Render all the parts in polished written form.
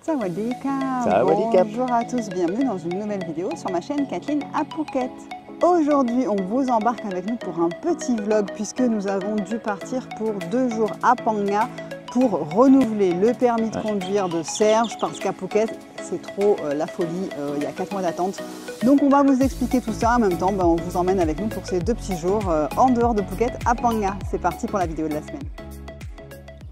Sawadika. Sawadika. Bonjour à tous, bienvenue dans une nouvelle vidéo sur ma chaîne Kathleen à Phuket. Aujourd'hui, on vous embarque avec nous pour un petit vlog puisque nous avons dû partir pour 2 jours à Phang Nga pour renouveler le permis de conduire de Serge parce qu'à Phuket, c'est trop la folie, il y a 4 mois d'attente. Donc on va vous expliquer tout ça en même temps, on vous emmène avec nous pour ces 2 petits jours en dehors de Phuket à Phang Nga. C'est parti pour la vidéo de la semaine.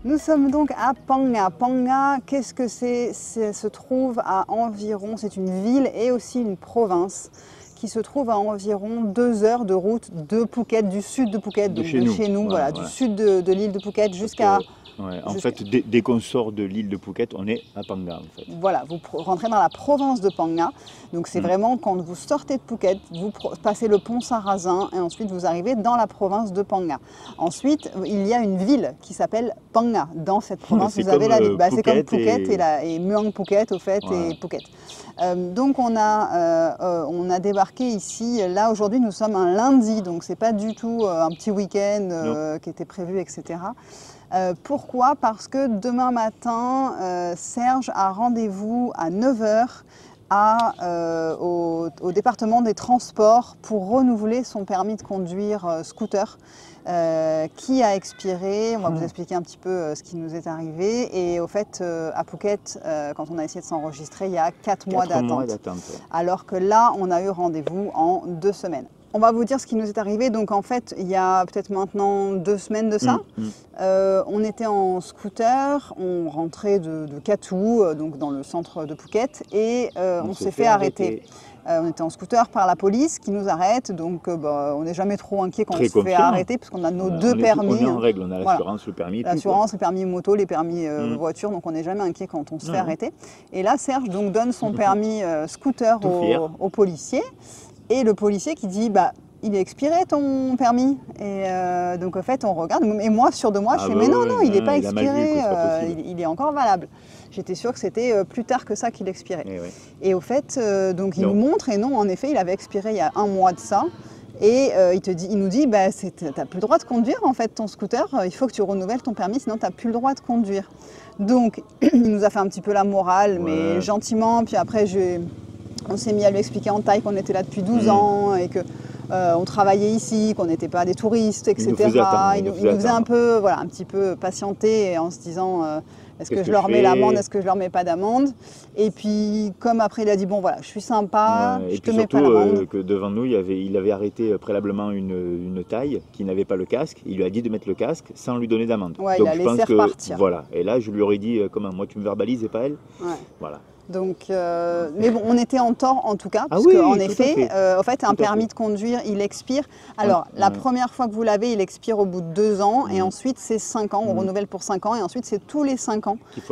Nous sommes donc à Phang Nga. Phang Nga, qu'est-ce que c'est? Ça se trouve à environ, c'est une ville et aussi une province qui se trouve à environ 2 heures de route de Phuket, du sud de Phuket, donc de chez nous, voilà, du sud de l'île de Phuket jusqu'à... En fait, dès qu'on sort de l'île de Phuket, on est à Phang Nga. En fait. Voilà, vous rentrez dans la province de Phang Nga. Donc c'est vraiment quand vous sortez de Phuket, vous passez le pont Saint-Razin et ensuite vous arrivez dans la province de Phang Nga. Ensuite, il y a une ville qui s'appelle Phang Nga. Dans cette province, vous avez la ville. C'est comme Phuket et Muang Phuket au fait et Phuket. Donc on a débarqué ici. Là aujourd'hui, nous sommes un lundi, donc c'est pas du tout un petit week-end qui était prévu, etc. Pourquoi? Parce que demain matin, Serge a rendez-vous à 9 h au département des transports pour renouveler son permis de conduire scooter qui a expiré. On va vous expliquer un petit peu ce qui nous est arrivé. Et au fait, à Phuket, quand on a essayé de s'enregistrer, il y a 4 mois d'attente. Alors que là, on a eu rendez-vous en 2 semaines. On va vous dire ce qui nous est arrivé. Donc en fait, il y a peut-être maintenant 2 semaines de ça. On était en scooter, on rentrait de Katou, donc dans le centre de Phuket, et on s'est fait arrêter. On était en scooter par la police qui nous arrête, donc on n'est jamais trop inquiet quand on se fait arrêter puisqu'on a nos 2 permis. On est en règle, on a l'assurance, le permis. L'assurance, le permis moto, les permis voiture, donc on n'est jamais inquiet quand on se fait arrêter. Et là, Serge donc, donne son permis scooter au policier. Et le policier qui dit, il est expiré ton permis. Et donc en fait, on regarde. Et moi, sûr de moi, je fais, mais non, il n'est pas expiré, il est encore valable. J'étais sûre que c'était plus tard que ça qu'il expirait. Et au fait, donc il nous montre, et non, en effet, il avait expiré il y a 1 mois de ça. Et il nous dit, tu n'as plus le droit de conduire en fait ton scooter, il faut que tu renouvelles ton permis, sinon tu n'as plus le droit de conduire. Donc il nous a fait un petit peu la morale, mais gentiment, puis après on s'est mis à lui expliquer en thaï qu'on était là depuis 12 ans et qu'on travaillait ici, qu'on n'était pas des touristes, etc. Il nous faisait un petit peu patienter en se disant est-ce que je leur mets l'amende, est-ce que je leur mets pas d'amende? Et puis comme après il a dit bon voilà, je suis sympa, je te mets pas l'amende. Que devant nous il avait arrêté préalablement une thaï qui n'avait pas le casque. Il lui a dit de mettre le casque sans lui donner d'amende. Ouais, il a laissé repartir. Voilà. Et là je lui aurais dit comment moi tu me verbalises et pas elle. Voilà. Donc, mais bon, on était en tort en tout cas, parce qu'en effet, en fait, un permis de conduire, il expire. Alors, la première fois que vous l'avez, il expire au bout de 2 ans, et ensuite c'est 5 ans, on renouvelle pour 5 ans, et ensuite c'est tous les 5 ans qu'il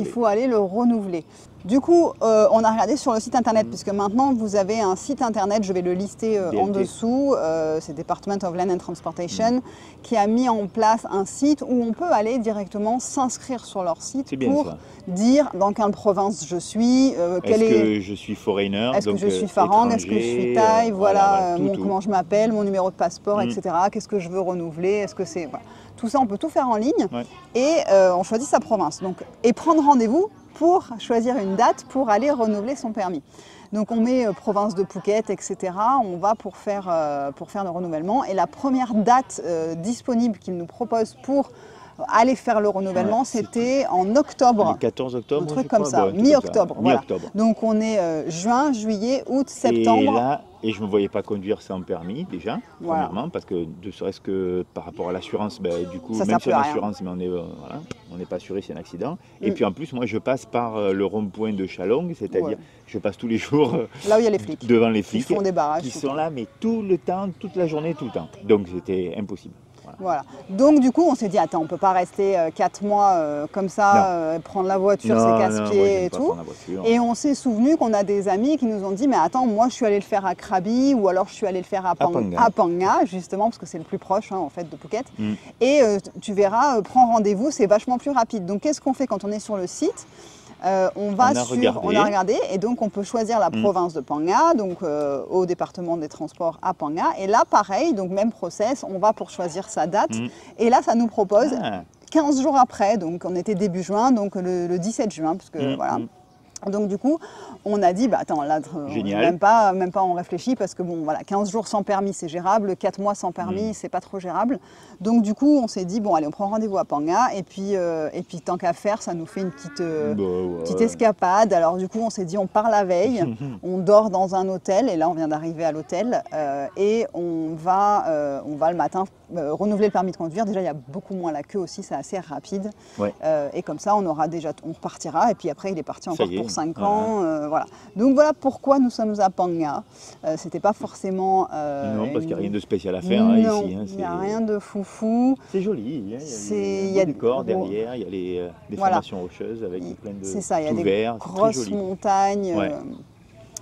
faut aller le renouveler. Du coup, on a regardé sur le site internet, puisque maintenant vous avez un site internet, je vais le lister en dessous, c'est Department of Land and Transportation, qui a mis en place un site où on peut aller directement s'inscrire sur leur site pour dire dans quelle province je suis, est-ce que je suis foreigner, est-ce que je suis farang, est-ce que je suis thaï, comment je m'appelle, mon numéro de passeport, etc. Qu'est-ce que je veux renouveler, est-ce que c'est... Voilà. Tout ça, on peut tout faire en ligne et on choisit sa province. Donc, et prendre rendez-vous pour choisir une date pour aller renouveler son permis. Donc on met province de Phuket, etc. On va pour faire le renouvellement. Et la première date disponible qu'il nous propose pour aller faire le renouvellement, c'était en octobre. Le 14 octobre, un truc comme ça, mi-octobre. Donc on est juin, juillet, août, septembre. Et je ne me voyais pas conduire sans permis déjà, premièrement, parce que ne serait-ce que par rapport à l'assurance, du coup, même si on a l'assurance, mais on n'est pas assuré s'il y a un accident. Et puis en plus, moi je passe par le rond-point de Chalong, c'est-à-dire je passe tous les jours là où il y a les flics. Devant les flics qui font des barrages. Qui sont là, mais tout le temps, toute la journée, tout le temps. Donc c'était impossible. Voilà. Donc du coup, on s'est dit, attends, on ne peut pas rester 4 mois comme ça, prendre la voiture, c'est casse-pied et tout. Et on s'est souvenu qu'on a des amis qui nous ont dit, mais attends, moi je suis allé le faire à Krabi ou alors je suis allé le faire à Phang Nga, justement, parce que c'est le plus proche en fait de Phuket. Et tu verras, prends rendez-vous, c'est vachement plus rapide. Donc qu'est-ce qu'on fait quand on est sur le site? On a regardé et donc on peut choisir la province de Phang Nga, donc au département des transports à Phang Nga. Et là, pareil, donc même process, on va pour choisir sa date. Et là, ça nous propose 15 jours après, donc on était début juin, donc le 17 juin, parce que voilà, Donc du coup, on a dit, bah attends, là, même pas on réfléchit parce que bon, voilà, 15 jours sans permis, c'est gérable, 4 mois sans permis, c'est pas trop gérable. Donc du coup, on s'est dit, bon allez, on prend rendez-vous à Panga et puis tant qu'à faire, ça nous fait une petite escapade. Alors du coup, on s'est dit, on part la veille, on dort dans un hôtel et là, on vient d'arriver à l'hôtel et on va le matin renouveler le permis de conduire. Déjà, il y a beaucoup moins la queue aussi, c'est assez rapide. Ouais. Et comme ça, on repartira et puis après, il est parti encore pour 5 ans. Voilà. Donc voilà pourquoi nous sommes à Panga. C'était pas forcément... non, parce qu'il n'y a rien de spécial à faire non, ici. Il n'y a rien de foufou. C'est joli. Il y a des décors derrière, il y a des formations rocheuses avec plein de c'est ça, il y a des grosses montagnes.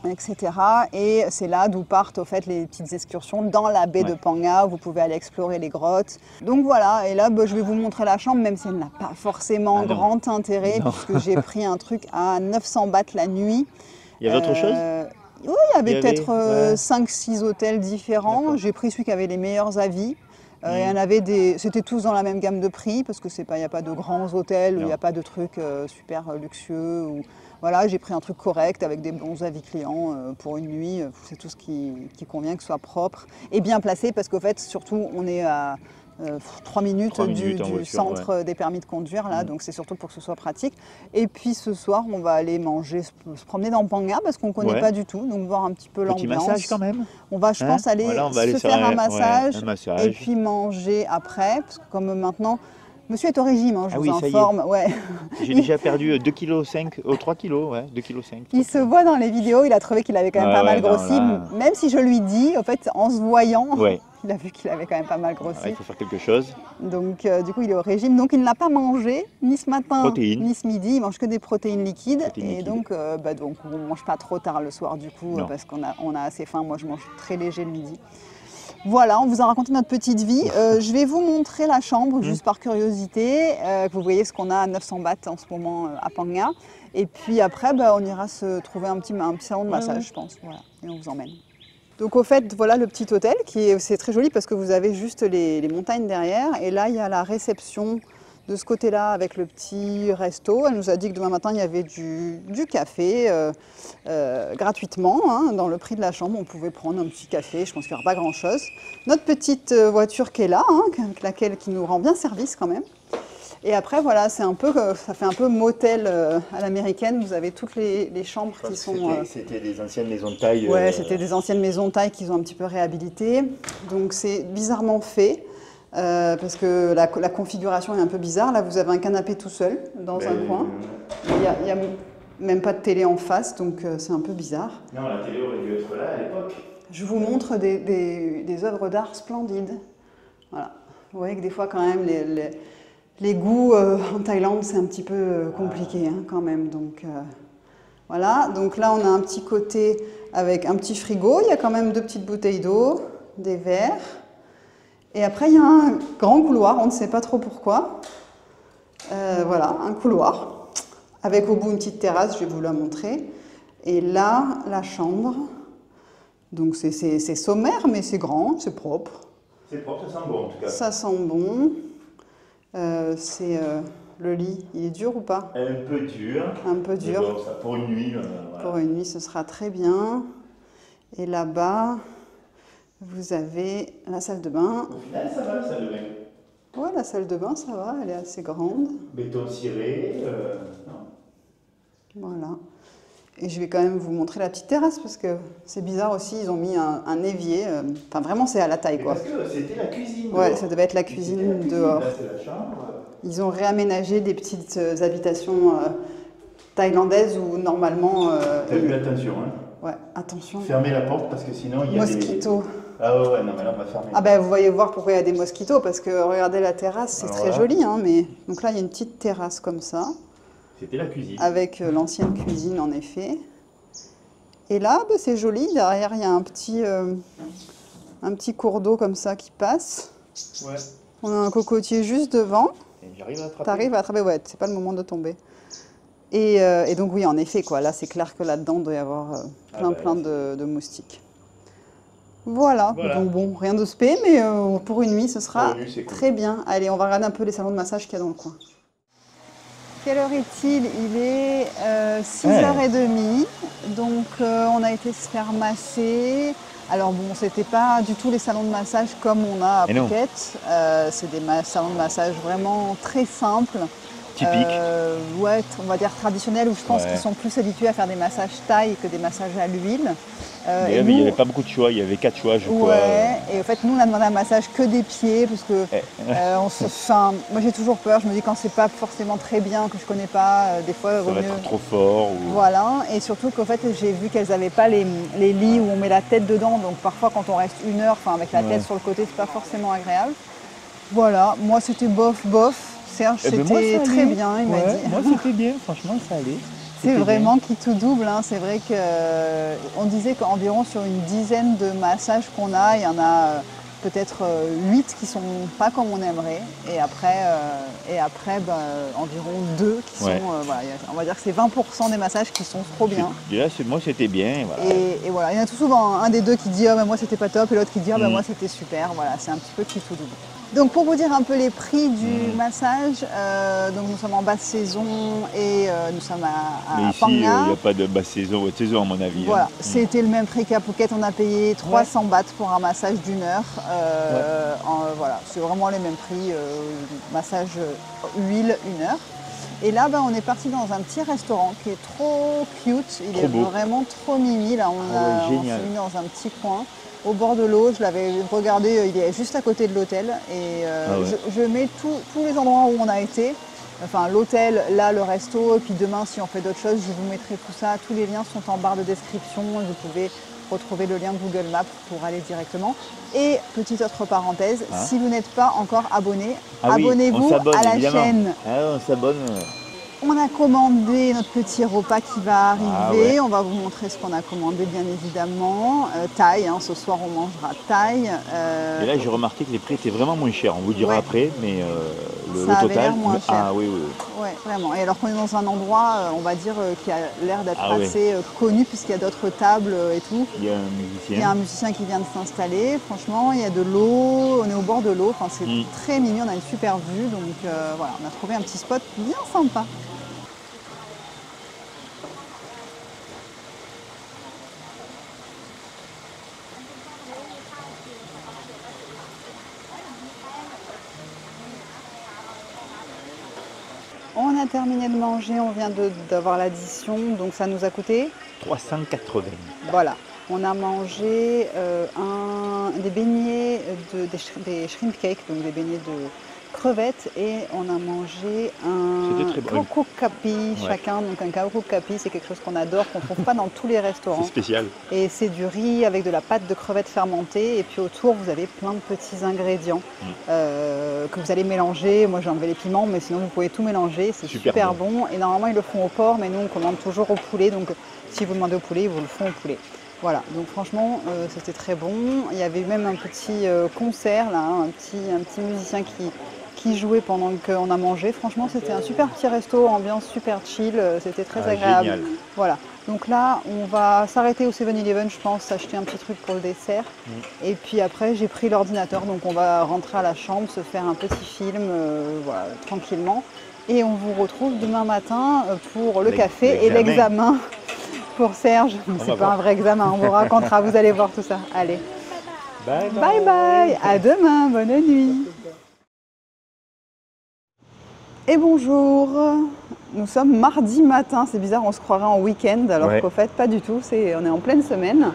Etc. Et c'est là d'où partent au fait les petites excursions dans la baie de Panga. Vous pouvez aller explorer les grottes. Donc voilà, et là je vais vous montrer la chambre, même si elle n'a pas forcément grand intérêt, puisque j'ai pris un truc à 900 bahts la nuit. Il y avait autre chose? Oui, il y avait peut-être 5-6 hôtels différents. J'ai pris celui qui avait les meilleurs avis. Il y en avait c'était tous dans la même gamme de prix, parce que il n'y a pas de grands hôtels, il n'y a pas de trucs super luxueux. Voilà, j'ai pris un truc correct avec des bons avis clients pour une nuit. C'est tout ce qui convient, que ce soit propre et bien placé, parce qu'au fait, surtout, on est à 3 minutes du voiture, centre des permis de conduire, là, donc c'est surtout pour que ce soit pratique. Et puis ce soir, on va aller manger, se promener dans Panga, parce qu'on ne connaît pas du tout, donc voir un petit peu l'ambiance. Petit massage quand même. On va, je pense, aller se faire un massage et puis manger après, parce que comme maintenant... Monsieur est au régime, je vous informe. J'ai déjà perdu 2,5 kg, 3 kg, 2,5 kg. Il se voit dans les vidéos, il a trouvé qu'il avait quand même pas mal grossi, même si je lui dis, en fait, en se voyant, il a vu qu'il avait quand même pas mal grossi. Il faut faire quelque chose. Donc du coup, il est au régime, donc il n'a pas mangé, ni ce matin, ni ce midi, il mange que des protéines liquides. Donc on ne mange pas trop tard le soir, du coup, parce qu'on a assez faim. Moi, je mange très léger le midi. Voilà, on vous a raconté notre petite vie. Je vais vous montrer la chambre, juste par curiosité, que vous voyez ce qu'on a à 900 bahts en ce moment à Panga. Et puis après, on ira se trouver un petit salon de massage, je pense. Voilà, et on vous emmène. Donc au fait, voilà le petit hôtel, c'est très joli parce que vous avez juste les montagnes derrière. Et là, il y a la réception de ce côté-là avec le petit resto. Elle nous a dit que demain matin, il y avait du café gratuitement. Dans le prix de la chambre, on pouvait prendre un petit café. Je pense qu'il n'y aura pas grand-chose. Notre petite voiture qui est là, qui nous rend bien service quand même. Et après, voilà, ça fait un peu motel à l'américaine. Vous avez toutes les chambres qui sont... C'était des anciennes maisons de taille. Ouais, c'était des anciennes maisons de taille qu'ils ont un petit peu réhabilitées. Donc c'est bizarrement fait. Parce que la configuration est un peu bizarre. Là, vous avez un canapé tout seul dans un coin. Il n'y a même pas de télé en face, donc c'est un peu bizarre. Non, la télé aurait dû être là à l'époque. Je vous montre des œuvres d'art splendides. Voilà. Vous voyez que des fois, quand même, les goûts en Thaïlande, c'est un petit peu compliqué quand même. Donc voilà. Donc là, on a un petit côté avec un petit frigo. Il y a quand même 2 petites bouteilles d'eau, des verres. Et après, il y a un grand couloir, on ne sait pas trop pourquoi. Voilà, un couloir, avec au bout une petite terrasse, je vais vous la montrer. Et là, la chambre. Donc c'est sommaire, mais c'est grand, c'est propre. C'est propre, ça sent bon en tout cas. Ça sent bon. Le lit, il est dur ou pas? Un peu dur. Un peu dur. Bon, ça, pour une nuit. Voilà. Pour une nuit, ce sera très bien. Et là-bas... Vous avez la salle de bain. Au final, ça va la salle de bain? Ouais, la salle de bain, ça va, elle est assez grande. Béton ciré. Voilà. Et je vais quand même vous montrer la petite terrasse parce que c'est bizarre aussi, ils ont mis un évier. Enfin, vraiment, c'est à la taille, quoi. Parce que c'était la cuisine. Ouais, ça devait être la cuisine dehors. Là, c'est la chambre. Ils ont réaménagé des petites habitations thaïlandaises où normalement. T'as vu l'attention, hein? Ouais, attention. Fermez la porte parce que sinon il y a mosquitos. Ah ouais, non mais là on va fermer. Ah ben vous voyez voir pourquoi il y a des mosquitos, parce que regardez la terrasse, c'est très joli, hein, mais... Donc là il y a une petite terrasse comme ça. C'était la cuisine. Avec l'ancienne cuisine en effet. Et là, c'est joli, derrière il y a un petit cours d'eau comme ça qui passe. Ouais. On a un cocotier juste devant. Et j'arrive à attraper. T'arrives à attraper, ouais, c'est pas le moment de tomber. Et donc oui, en effet, quoi, là c'est clair que là-dedans il doit y avoir plein de moustiques. Voilà. Donc bon, rien de spé, mais pour une nuit ce sera très bien. Allez, on va regarder un peu les salons de massage qu'il y a dans le coin. Quelle heure est-il? Il est 6h30, donc on a été se faire masser. Alors bon, c'était pas du tout les salons de massage comme on a à Phuket. C'est des salons de massage vraiment très simples. Typique. Ouais, on va dire traditionnels, où je pense qu'ils sont plus habitués à faire des massages thaï que des massages à l'huile. Il n'y avait pas beaucoup de choix, il y avait 4 choix, je crois. Ouais, et en fait, nous, on a demandé un massage que des pieds, parce que moi, j'ai toujours peur. Je me dis, quand c'est pas forcément très bien, que je connais pas, des fois, ça va être trop fort. Voilà, et surtout qu'en fait, j'ai vu qu'elles n'avaient pas les lits où on met la tête dedans, donc parfois, quand on reste 1 heure, avec la tête sur le côté, c'est pas forcément agréable. Voilà, moi, c'était bof. Serge, c'était très bien, il m'a dit. Moi, c'était bien, franchement, ça allait. C'est vraiment qui tout double. Hein. C'est vrai qu'on disait qu'environ sur une dizaine de massages qu'on a, il y en a peut-être 8 qui sont pas comme on aimerait. Et après environ 2 qui sont... voilà, on va dire que c'est 20% des massages qui sont trop bien. Déjà, moi, c'était bien. Voilà. Et voilà, il y en a tout souvent un des deux qui dit moi, c'était pas top, et l'autre qui dit moi, c'était super. Voilà, c'est un petit peu qui tout double. Donc pour vous dire un peu les prix du massage, donc nous sommes en basse saison et nous sommes à Phang Nga. Il n'y a pas de basse saison, haute saison à mon avis. Voilà, c'était le même prix qu'à Phuket, on a payé 300 bahts pour un massage d'1 heure. Voilà, c'est vraiment les mêmes prix, massage huile 1 heure. Et là, on est parti dans un petit restaurant qui est trop cute, il est vraiment trop mimi. Là, on s'est mis dans un petit coin. Au bord de l'eau, je l'avais regardé, il est juste à côté de l'hôtel et je mets tous les endroits où on a été, enfin l'hôtel, là le resto, et puis demain si on fait d'autres choses, je vous mettrai tout ça, tous les liens sont en barre de description, vous pouvez retrouver le lien de Google Maps pour aller directement. Et petite autre parenthèse, si vous n'êtes pas encore abonné, abonnez-vous à la chaîne. On s'abonne. On a commandé notre petit repas qui va arriver. On va vous montrer ce qu'on a commandé, bien évidemment. Thaï, ce soir on mangera thaï. Et là j'ai remarqué que les prix étaient vraiment moins chers. On vous dira après, mais le total. Moins cher. Ah oui. Ouais, vraiment. Et alors qu'on est dans un endroit, on va dire, qui a l'air d'être assez connu, puisqu'il y a d'autres tables et tout. Il y a un musicien. Il y a un musicien qui vient de s'installer. Franchement, il y a de l'eau. On est au bord de l'eau. Enfin, c'est très mignon. On a une super vue. Donc voilà, on a trouvé un petit spot bien sympa. On a terminé de manger, on vient d'avoir l'addition, donc ça nous a coûté 380. Voilà, on a mangé des beignets, des shrimp cakes, donc des beignets de crevettes, et on a mangé un kaukuk kapi chacun. Donc un kaukuk kapi, c'est quelque chose qu'on adore, qu'on ne trouve pas dans tous les restaurants. C'est spécial. Et c'est du riz avec de la pâte de crevettes fermentée, et puis autour vous avez plein de petits ingrédients que vous allez mélanger. Moi j'ai enlevé les piments, mais sinon vous pouvez tout mélanger, c'est super bon. Et normalement ils le font au porc, mais nous on commande toujours au poulet, donc si vous demandez au poulet, ils vous le font au poulet. Voilà, donc franchement c'était très bon. Il y avait même un petit concert là, un petit musicien qui jouait pendant qu'on a mangé. Franchement, c'était un super petit resto, ambiance super chill, c'était très agréable. Génial. Voilà. Donc là, on va s'arrêter au 7-Eleven, je pense, acheter un petit truc pour le dessert. Et puis après, j'ai pris l'ordinateur, donc on va rentrer à la chambre, se faire un petit film, voilà, tranquillement. Et on vous retrouve demain matin pour le café et l'examen pour Serge. C'est pas un vrai examen, on vous racontera, vous allez voir tout ça. Allez. Bye bye. Bye bye. À demain, bonne nuit. Et bonjour, nous sommes mardi matin, c'est bizarre, on se croirait en week-end alors qu'au fait pas du tout, on est en pleine semaine.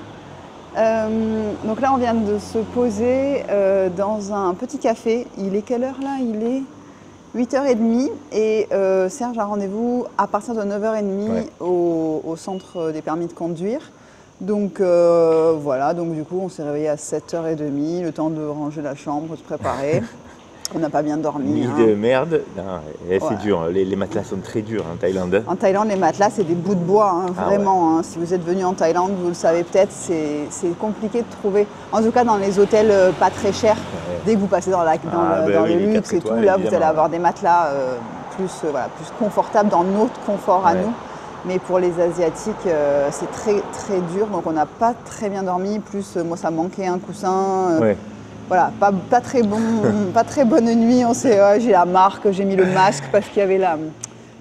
Donc là on vient de se poser dans un petit café, il est quelle heure là? Il est 8h30 et Serge a rendez-vous à partir de 9h30 au centre des permis de conduire. Donc voilà, donc du coup on s'est réveillé à 7h30, le temps de ranger la chambre, de se préparer. On n'a pas bien dormi. Nuit de merde. C'est dur, les matelas sont très durs en Thaïlande. En Thaïlande, les matelas, c'est des bouts de bois, vraiment. Si vous êtes venu en Thaïlande, vous le savez peut-être, c'est compliqué de trouver. En tout cas, dans les hôtels pas très chers, dès que vous passez dans le luxe et tout, là, vous allez avoir des matelas plus confortables dans notre confort à nous. Mais pour les Asiatiques, c'est très, très dur. Donc, on n'a pas très bien dormi. Plus, moi, ça manquait un coussin. Voilà, pas très bonne nuit, j'ai la marque, j'ai mis le masque parce qu'il y avait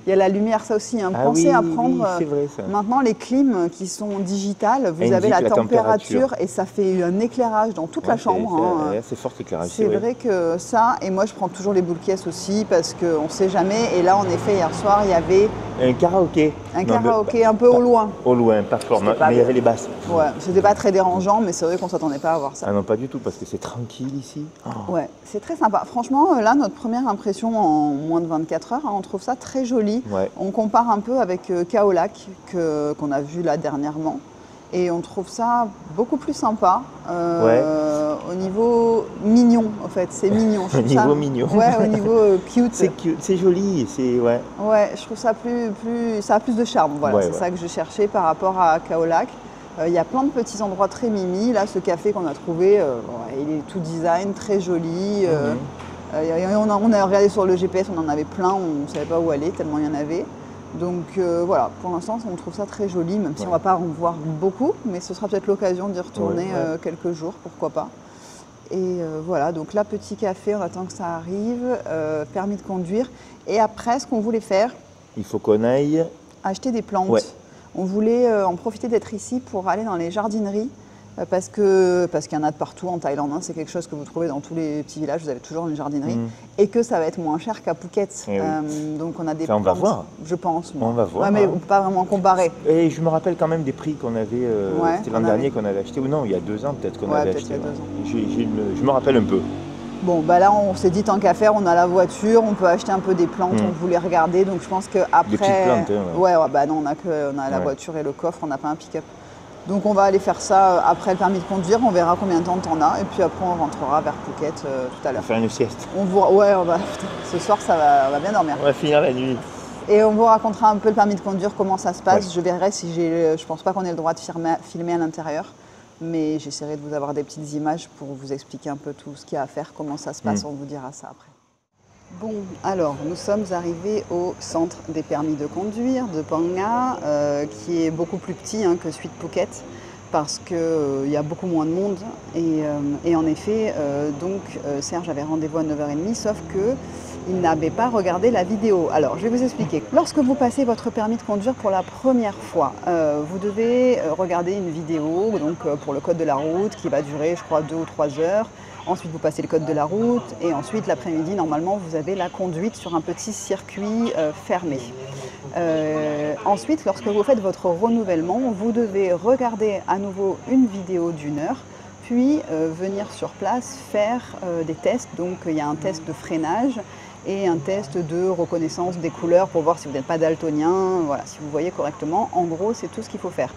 Il y a la lumière, ça aussi. Hein. Pensez à prendre vrai, ça. Maintenant les clims qui sont digitales. Vous avez la température et ça fait un éclairage dans toute la chambre. C'est fort l'éclairage. C'est vrai que ça, et moi je prends toujours les boules caisses aussi parce qu'on ne sait jamais. Et là en effet, hier soir, il y avait un karaoké. Un peu au loin. Au loin, pas fort, mais il y avait les basses. Ouais, c'était pas très dérangeant, mais c'est vrai qu'on ne s'attendait pas à voir ça. Ah non, pas du tout, parce que c'est tranquille ici. Ouais, c'est très sympa. Franchement, là, notre première impression en moins de 24 heures, on trouve ça très joli. Ouais. On compare un peu avec Kaolack, qu'on a vu là dernièrement. Et on trouve ça beaucoup plus sympa. Au niveau mignon, en fait. C'est mignon. Au niveau mignon. Ouais, au niveau cute. C'est cute, c'est joli. Ouais. Ouais, je trouve ça ça a plus de charme. Voilà, c'est ça que je cherchais par rapport à Kaolack. Il y a plein de petits endroits très mimi. Là, ce café qu'on a trouvé, il est tout design, très joli. On a regardé sur le GPS, on en avait plein, on ne savait pas où aller, tellement il y en avait. Donc voilà, pour l'instant, on trouve ça très joli, même si on ne va pas en voir beaucoup, mais ce sera peut-être l'occasion d'y retourner quelques jours, pourquoi pas. Et voilà, donc là, petit café, on attend que ça arrive, permis de conduire. Et après, ce qu'on voulait faire... Il faut qu'on aille... Acheter des plantes. Ouais. On voulait en profiter d'être ici pour aller dans les jardineries parce qu'il y en a de partout en Thaïlande. Hein, c'est quelque chose que vous trouvez dans tous les petits villages, vous avez toujours une jardinerie. Et que ça va être moins cher qu'à Phuket. Donc on a des plantes, on va voir. Je pense. On va voir. Ouais, mais on ne peut pas vraiment comparer. Et je me rappelle quand même des prix qu'on avait, c'était l'an dernier qu'on avait acheté, ou non, il y a 2 ans peut-être qu'on avait acheté. Je me rappelle un peu. Bon, bah là, on s'est dit, tant qu'à faire, on a la voiture, on peut acheter un peu des plantes, on voulait regarder. Donc, je pense qu'après... Des petites plantes, bah non, on a la voiture et le coffre, on n'a pas un pick-up. Donc, on va aller faire ça après le permis de conduire. On verra combien de temps t'en as. Et puis après, on rentrera vers Phuket tout à l'heure. On va faire une sieste. Ce soir, on va bien dormir. On va finir la nuit. Et on vous racontera un peu le permis de conduire, comment ça se passe. Je verrai si je pense pas qu'on ait le droit de filmer à l'intérieur. Mais j'essaierai de vous avoir des petites images pour vous expliquer un peu tout ce qu'il y a à faire, comment ça se passe, on vous dira ça après. Bon, alors nous sommes arrivés au centre des permis de conduire de Phang Nga, qui est beaucoup plus petit que celui de Phuket, parce qu'il y a beaucoup moins de monde. Et en effet, Serge avait rendez-vous à 9h30, sauf qu'il n'avait pas regardé la vidéo. Alors, je vais vous expliquer. Lorsque vous passez votre permis de conduire pour la première fois, vous devez regarder une vidéo pour le code de la route qui va durer, je crois, 2 ou 3 heures. Ensuite, vous passez le code de la route et ensuite, l'après-midi, normalement, vous avez la conduite sur un petit circuit fermé. Ensuite, lorsque vous faites votre renouvellement, vous devez regarder à nouveau une vidéo d'1 heure, puis venir sur place faire des tests. Donc, il y a un test de freinage et un test de reconnaissance des couleurs pour voir si vous n'êtes pas daltonien, voilà, si vous voyez correctement. En gros, c'est tout ce qu'il faut faire.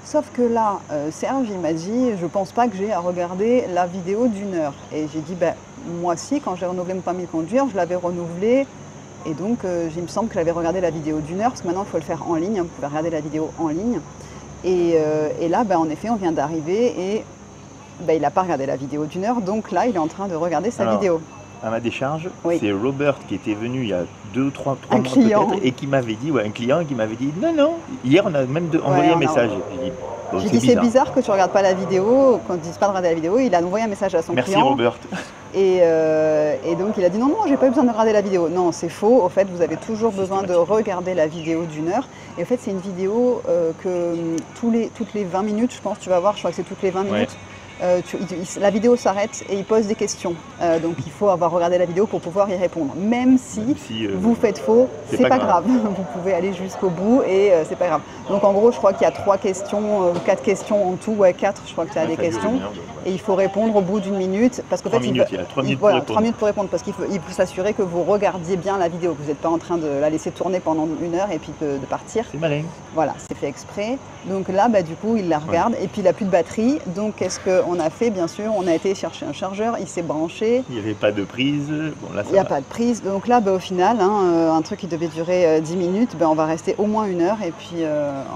Sauf que là, Serge, il m'a dit, je pense pas que j'ai à regarder la vidéo d'1 heure. Et j'ai dit, moi si, quand j'ai renouvelé mon permis de conduire, je l'avais renouvelé. Et donc, il me semble que j'avais regardé la vidéo d'1 heure, parce que maintenant, il faut le faire en ligne. Vous pouvez regarder la vidéo en ligne. Et là, en effet, on vient d'arriver et il n'a pas regardé la vidéo d'1 heure. Donc là, il est en train de regarder sa vidéo. À ma décharge, c'est Robert qui était venu il y a 2 ou 3 mois peut-être et qui m'avait dit, un client qui m'avait dit non. Hier, on a même envoyé un message. J'ai dit c'est bizarre que tu ne regardes pas la vidéo, qu'on ne dise pas de regarder la vidéo. Il a envoyé un message à son client. Merci Robert. Et donc il a dit non, j'ai pas eu besoin de regarder la vidéo. Non, c'est faux. Au fait, vous avez toujours besoin de regarder la vidéo d'1 heure. Et en fait, c'est une vidéo que toutes les 20 minutes, je pense, tu vas voir, je crois que c'est toutes les 20 minutes. La vidéo s'arrête et il pose des questions. Donc il faut avoir regardé la vidéo pour pouvoir y répondre. Même si vous faites faux, c'est pas grave. Vous pouvez aller jusqu'au bout et c'est pas grave. Donc en gros, je crois qu'il y a 3 questions, 4 questions en tout, 4, je crois qu'il y a des questions. Et il faut répondre au bout d'1 minute. Parce qu'en fait, il y a 3 minutes pour répondre. Parce qu'il faut s'assurer que vous regardiez bien la vidéo. Vous n'êtes pas en train de la laisser tourner pendant 1 heure et puis de partir. C'est malin. Voilà, c'est fait exprès. Donc là, du coup, il la regarde et puis il n'a plus de batterie. Donc qu'est-ce qu'on a fait? Bien sûr, on a été chercher un chargeur, il s'est branché. Il n'y avait pas de prise. Bon, là, il n'y a pas de prise. Donc là, au final, un truc qui devait durer 10 minutes, on va rester au moins 1 heure et puis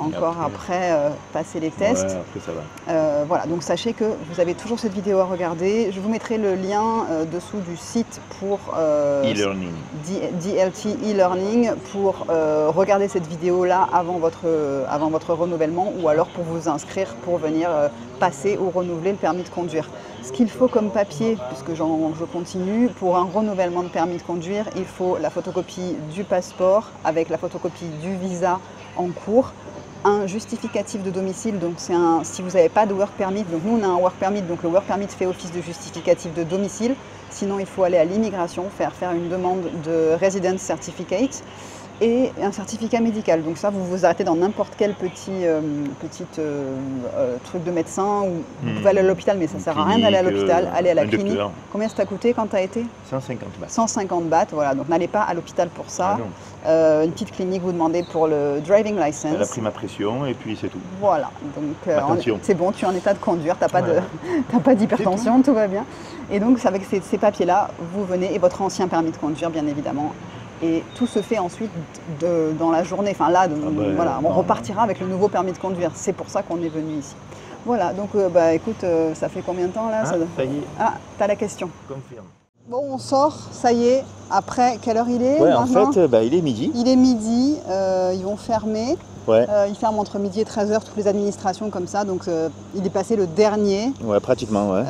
encore après passer les tests. Ouais, après ça va. Voilà, donc sachez que vous avez toujours cette vidéo à regarder. Je vous mettrai le lien dessous du site pour e-learning. DLT e-learning pour regarder cette vidéo-là avant votre renouvellement ou alors pour vous inscrire pour venir passer ou renouveler le permis de conduire. Ce qu'il faut comme papier, puisque je continue, pour un renouvellement de permis de conduire, il faut la photocopie du passeport avec la photocopie du visa en cours, un justificatif de domicile, donc si vous n'avez pas de work permit, donc nous on a un work permit, donc le work permit fait office de justificatif de domicile, sinon il faut aller à l'immigration, faire une demande de residence certificate et un certificat médical. Donc ça, vous vous arrêtez dans n'importe quel petit truc de médecin, ou vous pouvez aller à l'hôpital, mais ça ne sert à rien d'aller à l'hôpital, aller à la clinique. Docteur. Combien ça t'a coûté quand tu as été? 150 bahts. 150 bahts, voilà, donc n'allez pas à l'hôpital pour ça. Une petite clinique, vous demandez pour le driving license. Elle a pris ma pression et puis c'est tout. Voilà, donc c'est bon, tu es en état de conduire, tu n'as pas d'hypertension, tout va bien. Et donc avec ces papiers-là, vous venez, et votre ancien permis de conduire, bien évidemment. Et tout se fait ensuite dans la journée. Enfin là, voilà, on repartira avec le nouveau permis de conduire. C'est pour ça qu'on est venu ici. Voilà, donc écoute, ça fait combien de temps là? Ça y est. Ah, t'as la question. Confirme. Bon, on sort, ça y est. Après, quelle heure il est maintenant? En fait, il est midi. Il est midi, ils vont fermer. Ouais. Ils ferment entre midi et 13h, toutes les administrations comme ça. Donc il est passé le dernier. Ouais, pratiquement, ouais.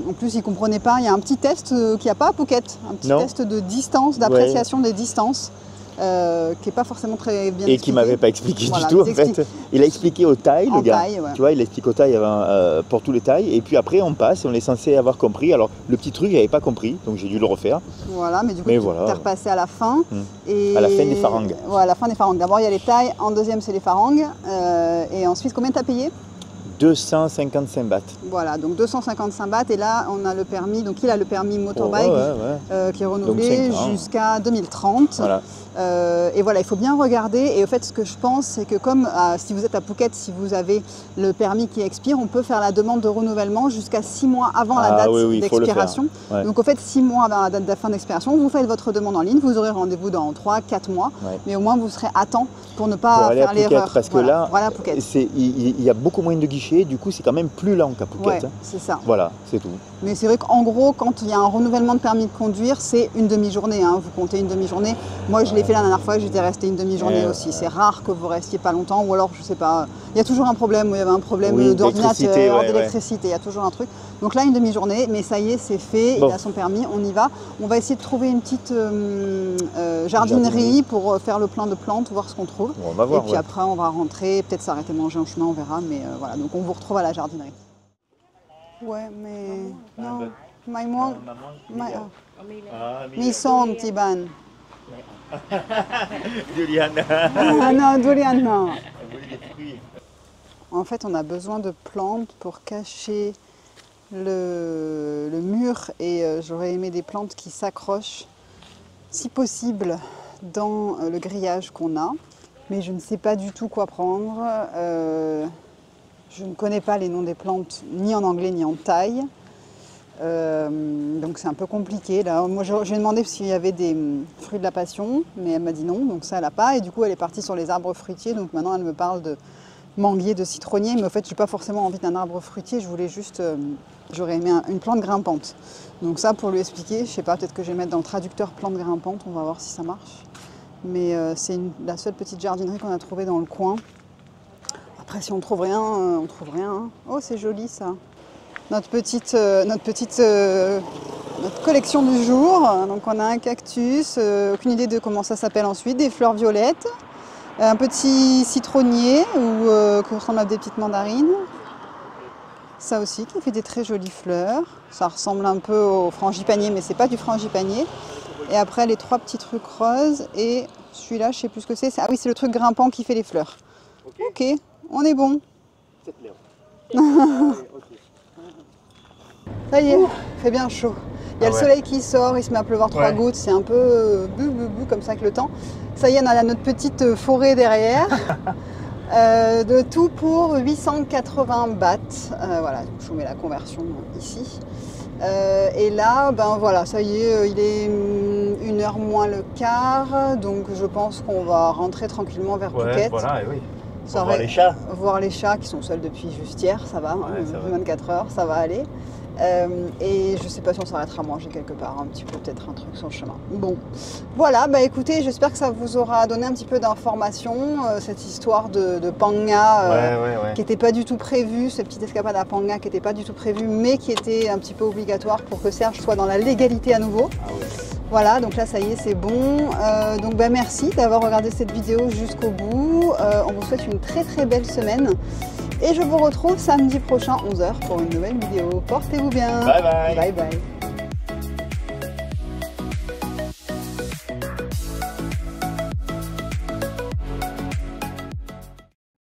En plus, ils ne comprenaient pas. Il y a un petit test qu'il n'y a pas à Phuket. Un petit test de distance, d'appréciation des distances. Qui n'est pas forcément très bien expliqué. Et qui ne m'avait pas expliqué du tout, en fait. Il a expliqué aux Thaïs, le gars. Ouais. Tu vois, il explique aux Thaïs pour tous les Thaïs. Et puis après, on passe et on est censé avoir compris. Alors, le petit truc, je n'avais pas compris, donc j'ai dû le refaire. Voilà, mais du coup, tu es repassé à la fin. À la fin des farangs. Ouais, à la fin des farangs. D'abord, il y a les Thaïs. En deuxième, c'est les farangs. Et ensuite, combien tu as payé? 255 bahts. Voilà, donc 255 bahts. Et là, on a le permis. Donc, il a le permis motorbike qui est renouvelé jusqu'à 2030. Voilà. Et voilà, il faut bien regarder. Et au fait, ce que je pense, c'est que comme si vous êtes à Phuket, si vous avez le permis qui expire, on peut faire la demande de renouvellement jusqu'à 6 mois avant la date d'expiration. Ouais. Donc, au fait, 6 mois avant la date de fin d'expiration, vous faites votre demande en ligne. Vous aurez rendez-vous dans 3-4 mois. Ouais. Mais au moins, vous serez à temps pour ne pas faire l'erreur. Parce que là, il y a beaucoup moins de guichets. Du coup, c'est quand même plus lent qu'à Phuket. Ouais, c'est ça. Voilà, c'est tout. Mais c'est vrai qu'en gros, quand il y a un renouvellement de permis de conduire, c'est une demi-journée. Hein. Vous comptez une demi-journée. Moi, je l'ai fait la dernière fois, j'étais restée une demi-journée aussi. C'est rare que vous restiez pas longtemps, ou alors, je sais pas, il y a toujours un problème, il y avait un problème d'ordinateur, d'électricité, il y a toujours un truc. Donc là, une demi-journée, mais ça y est, c'est fait, il a son permis, on y va. On va essayer de trouver une petite jardinerie pour faire le plein de plantes, voir ce qu'on trouve. On va voir, et puis après, on va rentrer, peut-être s'arrêter manger en chemin, on verra, mais voilà. Donc on vous retrouve à la jardinerie. Ouais, mais non, maman, Mison, Tiban. Durian. Ah non, durian, non. En fait, on a besoin de plantes pour cacher le mur et j'aurais aimé des plantes qui s'accrochent, si possible, dans le grillage qu'on a. Mais je ne sais pas du tout quoi prendre. Je ne connais pas les noms des plantes, ni en anglais ni en thaï. Donc c'est un peu compliqué là. Moi j'ai demandé s'il y avait des fruits de la passion, mais elle m'a dit non, donc ça elle n'a pas. Et du coup elle est partie sur les arbres fruitiers, donc maintenant elle me parle de manguier, de citronnier, mais en fait je n'ai pas forcément envie d'un arbre fruitier, je voulais juste, j'aurais aimé une plante grimpante. Donc ça pour lui expliquer, je sais pas, peut-être que je vais mettre dans le traducteur plante grimpante, on va voir si ça marche. Mais c'est la seule petite jardinerie qu'on a trouvée dans le coin. Après si on trouve rien, on trouve rien. Hein. Oh c'est joli ça. Notre collection du jour. Donc on a un cactus, aucune idée de comment ça s'appelle ensuite, des fleurs violettes, un petit citronnier qui ressemble à des petites mandarines. Ça aussi qui fait des très jolies fleurs. Ça ressemble un peu au frangipanier, mais c'est pas du frangipanier. Et après les 3 petits trucs roses et celui-là, je sais plus ce que c'est. Ah oui, c'est le truc grimpant qui fait les fleurs. Ok, on est bon. Ça y est, il fait bien chaud. Il y a le soleil qui sort, il se met à pleuvoir 3 gouttes, c'est un peu comme ça avec le temps. Ça y est, on a notre petite forêt derrière. De tout pour 880 bahts. Voilà, je vous mets la conversion ici. Et là, ben voilà, ça y est, il est 1h moins le quart, donc je pense qu'on va rentrer tranquillement vers Phuket. Voilà, oui. Voir les chats. Voir les chats qui sont seuls depuis juste hier, ça va, ouais, 24 heures, ça va aller. Et je sais pas si on s'arrêtera à manger quelque part, un petit peu, peut-être un truc sur le chemin. Bon, voilà, bah écoutez, j'espère que ça vous aura donné un petit peu d'informations, cette histoire de Panga qui n'était pas du tout prévue, cette petite escapade à Panga qui n'était pas du tout prévue, mais qui était un petit peu obligatoire pour que Serge soit dans la légalité à nouveau. Ah ouais. Voilà, donc là ça y est, c'est bon. Donc bah, merci d'avoir regardé cette vidéo jusqu'au bout. On vous souhaite une très très belle semaine. Et je vous retrouve samedi prochain 11h pour une nouvelle vidéo. Portez-vous bien. Bye bye. Bye bye.